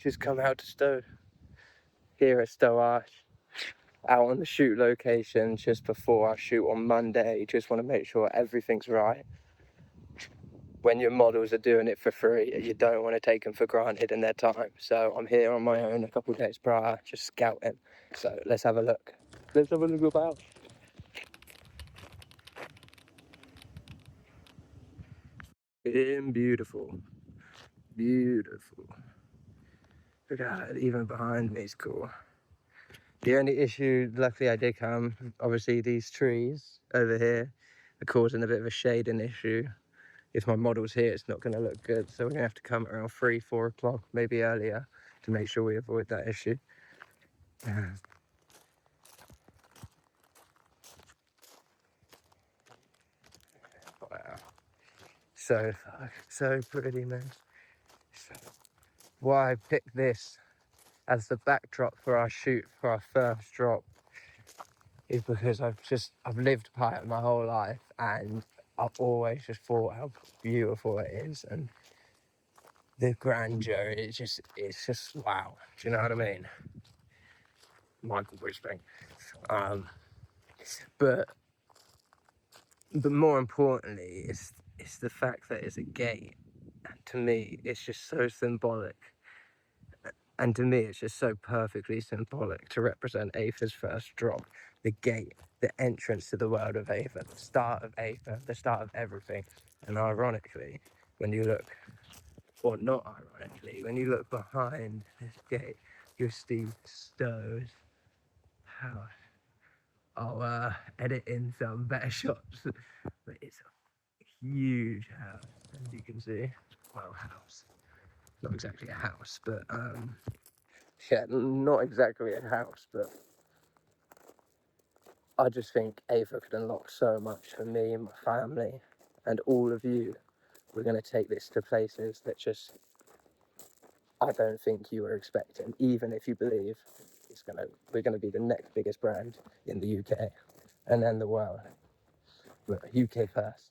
Just come out to Stowe. Here at Stowe Arch. Out on the shoot location just before our shoot on Monday. Just want to make sure everything's right. When your models are doing it for free, you don't want to take them for granted in their time. So I'm here on my own a couple of days prior, just scouting. So let's have a look. Let's have a look about. Beautiful. Beautiful. Look at that, even behind me is cool. The only issue, luckily I did come, obviously these trees over here are causing a bit of a shading issue. If my model's here, it's not going to look good. So we're going to have to come around 3, 4 o'clock, maybe earlier, to make sure we avoid that issue. Wow. So pretty, man. So, why I picked this as the backdrop for our shoot, for our first drop, is because I've lived Pyat my whole life, and I've always just thought how beautiful it is, and the grandeur, it's just wow. Do you know what I mean? Michael Brisbane. But more importantly, it's the fact that it's a gate. And to me, it's just so symbolic. And to me, it's just so perfectly symbolic to represent Aether's first drop. The gate, the entrance to the world of Aether, the start of Aether, the start of everything. And ironically, when you look, or not ironically, when you look behind this gate, you'll see Stowe's house. I'll edit in some better shots, but it's a huge house, as you can see. Well, house. Not exactly a house, but yeah, not exactly a house, but I just think Ava could unlock so much for me and my family and all of you. We're going to take this to places that just I don't think you were expecting, even if you believe we're gonna be the next biggest brand in the UK and then the world. But UK first.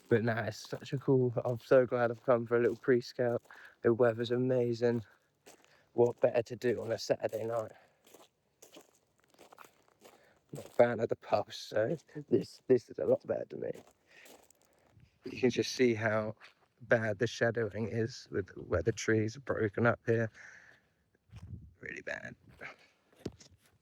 But now it's such a cool. I'm so glad I've come for a little pre-scout. The weather's amazing. What better to do on a Saturday night? Not a fan of the pulse, so this is a lot better to me. You can just see how bad the shadowing is with where the trees are broken up here. Really bad.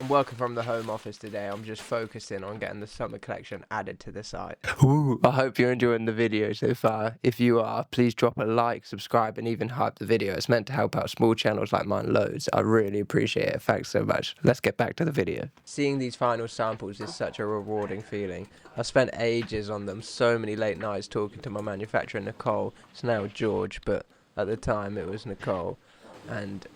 I'm working from the home office today. I'm just focusing on getting the summer collection added to the site. Ooh, I hope you're enjoying the video so far. If you are, please drop a like, subscribe, and even hype the video. It's meant to help out small channels like mine loads. I really appreciate it. Thanks so much. Let's get back to the video. Seeing these final samples is such a rewarding feeling. I spent ages on them, so many late nights talking to my manufacturer Nicole. It's now George, but at the time it was Nicole. And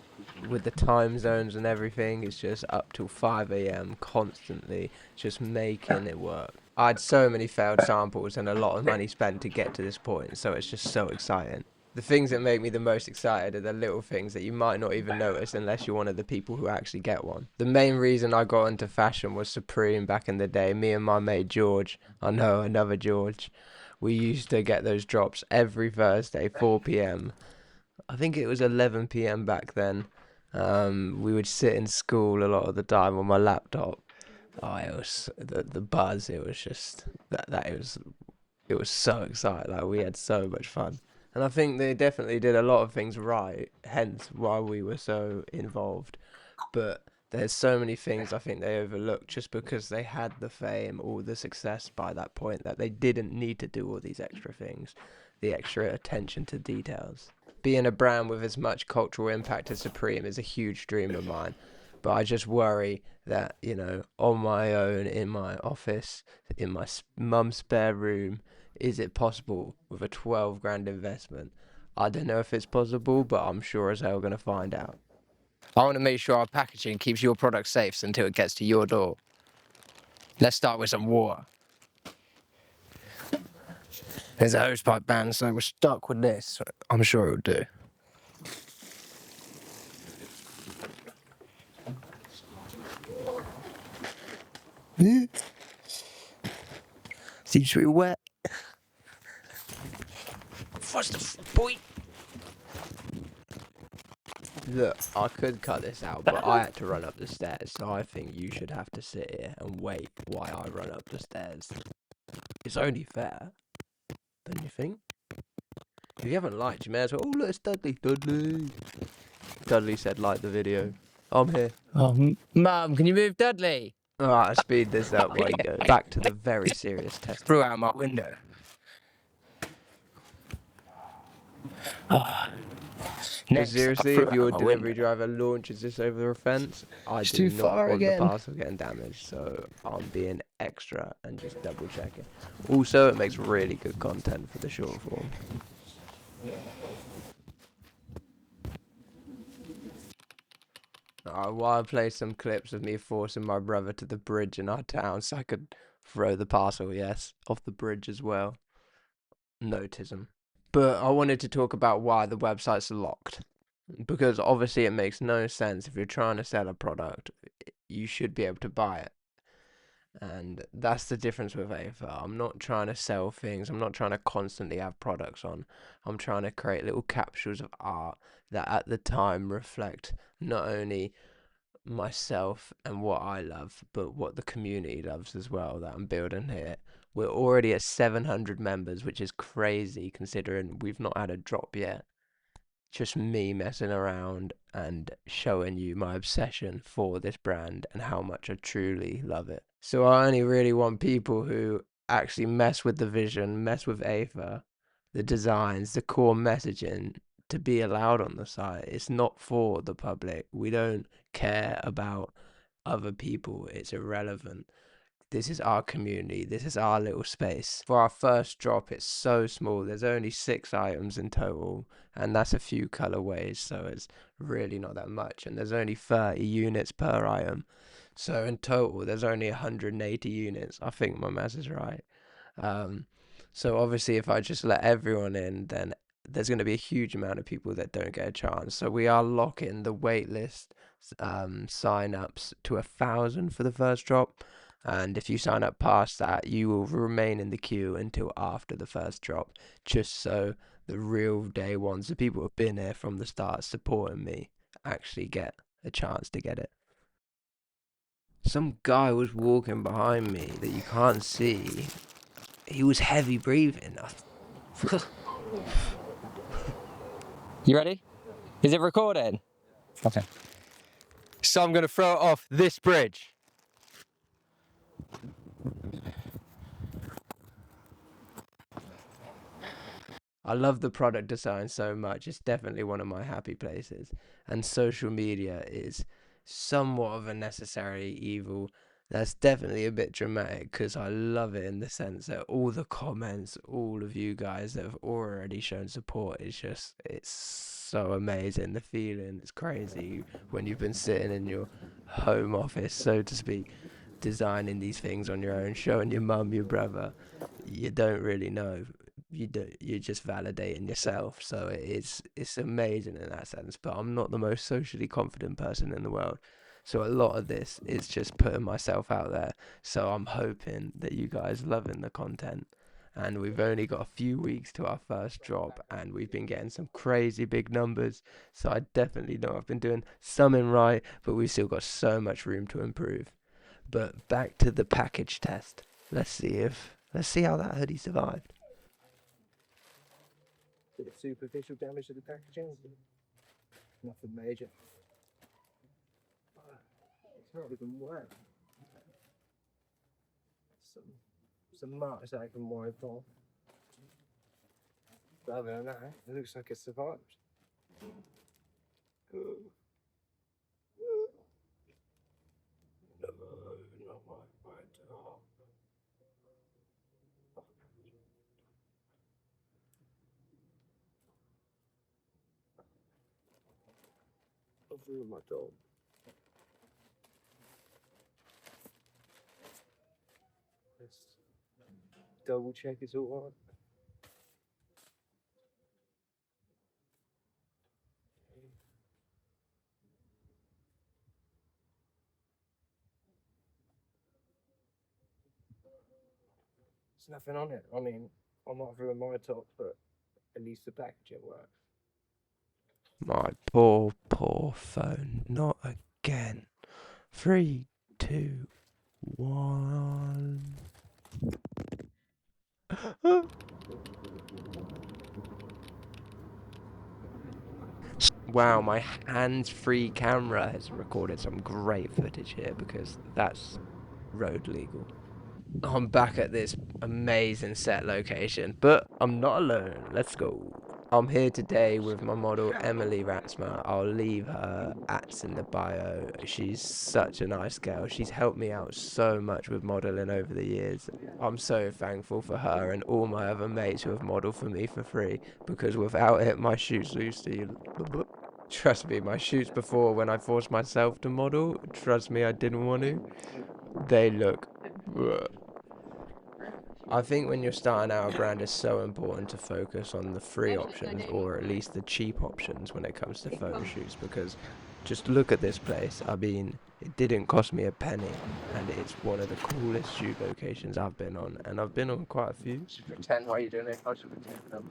with the time zones and everything, it's just up till 5 a.m. constantly, just making it work. I had so many failed samples and a lot of money spent to get to this point, so it's just so exciting. The things that make me the most excited are the little things that you might not even notice unless you're one of the people who actually get one. The main reason I got into fashion was Supreme back in the day. Me and my mate George, I know, another George, we used to get those drops every Thursday, 4 p.m. I think it was 11 p.m. back then. We would sit in school a lot of the time on my laptop. Oh, it was the buzz. It was just it was so exciting. Like, we had so much fun, and I think they definitely did a lot of things right. Hence why we were so involved. But there's so many things I think they overlooked just because they had the fame or the success by that point that they didn't need to do all these extra things, the extra attention to details. Being a brand with as much cultural impact as Supreme is a huge dream of mine, but I just worry that, on my own, in my office, in my mum's spare room, is it possible with a 12 grand investment? I don't know if it's possible, but I'm sure as hell going to find out. I want to make sure our packaging keeps your product safe until it gets to your door. Let's start with some water. There's a hosepipe ban, so we're stuck with this. I'm sure it'll do. Seems to be wet. Faster, boy! Look, I could cut this out, but I had to run up the stairs, so I think you should have to sit here and wait while I run up the stairs. It's only fair, don't you think? If you haven't liked, you may as well. Oh, look, it's Dudley. Dudley. Dudley said, like the video. I'm here. Oh, Mum, can you move Dudley? Alright, speed this up while you go. Back to the very serious test. Threw out my window. Next, Seriously, if your delivery driver launches this over a fence, I do not want the parcel getting damaged, so I'm being extra and just double checking. Also, it makes really good content for the short form. While I play some clips of me forcing my brother to the bridge in our town so I could throw the parcel, yes, off the bridge as well. Notism. But I wanted to talk about why the website's locked. Because obviously it makes no sense. If you're trying to sell a product, you should be able to buy it. And that's the difference with AFR. I'm not trying to sell things. I'm not trying to constantly have products on. I'm trying to create little capsules of art that at the time reflect not only myself and what I love, but what the community loves as well that I'm building here. We're already at 700 members, which is crazy considering we've not had a drop yet. Just me messing around and showing you my obsession for this brand and how much I truly love it. So I only really want people who actually mess with the vision, mess with AFA, the designs, the core messaging to be allowed on the site. It's not for the public. We don't care about other people. It's irrelevant. This is our community. This is our little space. For our first drop, it's so small. There's only 6 items in total, and that's a few colorways, so it's really not that much. And there's only 30 units per item. So in total, there's only 180 units. I think my maths is right. So obviously, if I just let everyone in, then there's going to be a huge amount of people that don't get a chance. So we are locking the waitlist sign-ups to 1,000 for the first drop. And if you sign up past that, you will remain in the queue until after the first drop, just so the real day ones, the people who have been here from the start supporting me, actually get a chance to get it. Some guy was walking behind me that you can't see. He was heavy breathing. You ready? Is it recording? Okay. So I'm going to throw it off this bridge. I love the product design so much. It's definitely one of my happy places. And social media is somewhat of a necessary evil. That's definitely a bit dramatic because I love it in the sense that all the comments, all of you guys that have already shown support, it's so amazing. The feeling is crazy when you've been sitting in your home office, so to speak, designing these things on your own, showing your mum, your brother. You don't really know, you're just validating yourself, so it's amazing in that sense. But I'm not the most socially confident person in the world, so a lot of this is just putting myself out there. So I'm hoping that you guys loving the content, and we've only got a few weeks to our first drop and we've been getting some crazy big numbers, so I definitely know I've been doing something right, but we've still got so much room to improve. But back to the package test. Let's see how that hoodie survived. Bit of superficial damage to the packaging. Nothing major. It's not even wet. Some marks that I can wipe off. But other than that, it looks like it survived. No, not my dog. I've ruined my dog. Let's double check it's all right. There's nothing on it. I mean, I might have ruined my top, but at least the packaging works. My poor, poor phone. Not again. 3, 2, 1. Wow, my hands-free camera has recorded some great footage here because that's road legal. I'm back at this amazing set location, but I'm not alone. Let's go. I'm here today with my model Emily Ratzma. I'll leave her ats in the bio. She's such a nice girl. She's helped me out so much with modeling over the years. I'm so thankful for her and all my other mates who have modeled for me for free, because without it, my shoots used to. Trust me, my shoots before, when I forced myself to model, trust me, I didn't want to. They look. I think when you're starting out a brand, it's so important to focus on the free options, or at least the cheap options when it comes to photo shoots, because just look at this place. I mean, it didn't cost me a penny, and it's one of the coolest shoot locations I've been on, and I've been on quite a few. Just pretend while you're doing it. I'll just pretend them.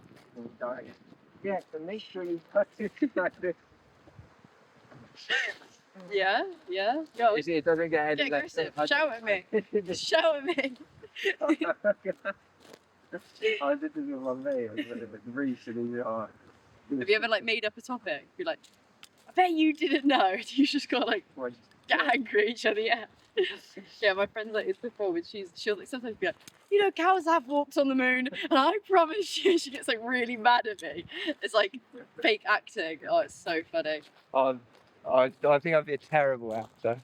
Yeah, so make sure you cut it like this. Yeah, yeah. Go. You see, it doesn't get any Get like aggressive. Shout at me. Shout at me. I did this with my mate. I was with Reese and he's like, Have you ever like made up a topic? You're like, I bet you didn't know. You just got like get angry at each other. Yeah. Yeah, my friend's like this before, but she'll like sometimes be like, you know, cows have walked on the moon, and I promise you, she gets like really mad at me. It's like fake acting. Oh, it's so funny. I think I'd be a terrible actor.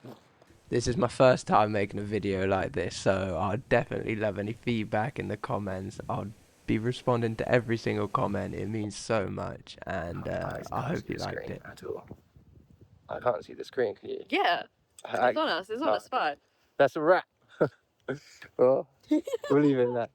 This is my first time making a video like this, so I'd definitely love any feedback in the comments. I'll be responding to every single comment. It means so much, and I hope you liked it. At all. I can't see the screen, can you? Yeah, it's on us. It's on us. Fine. That's a wrap. Well, we'll leave it at that.